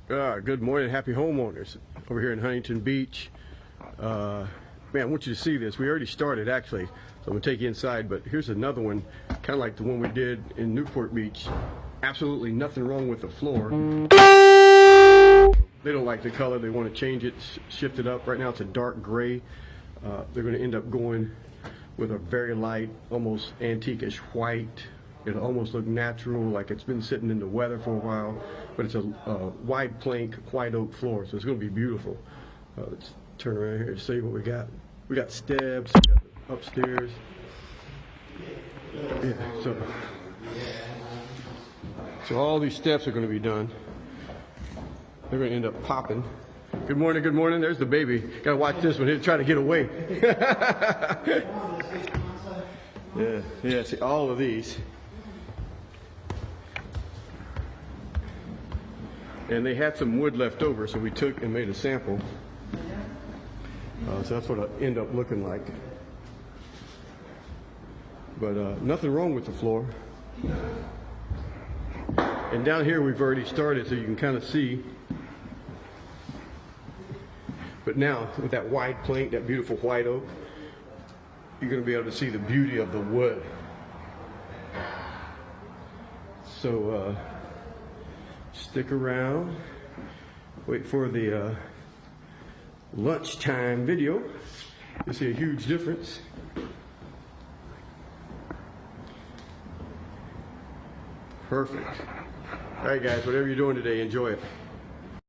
Good morning, happy homeowners over here in Huntington Beach. Man, I want you to see this. We already started actually, so I'm gonna take you inside, but here's another one, kind of like the one we did in Newport Beach. Absolutely nothing wrong with the floor. They don't like the color, they want to change it, shift it up. Right now it's a dark gray. They're gonna end up going with a very light, almost antique-ish white. It'll almost look natural, like it's been sitting in the weather for a while, but it's a wide plank, white oak floor, so it's going to be beautiful. Let's turn around here and see what we got. We got steps, we got upstairs. Yeah, so all these steps are going to be done. They're going to end up popping. Good morning, good morning. There's the baby. Got to watch this one. He'll try to get away. Yeah, see all of these. And they had some wood left over, so we took and made a sample. So that's what it'll end up looking like. But nothing wrong with the floor. And down here we've already started, so you can kind of see. But now, with that wide plank, that beautiful white oak, you're going to be able to see the beauty of the wood. So stick around, wait for the lunchtime video. You'll see a huge difference. Perfect. All right, guys, whatever you're doing today, enjoy it.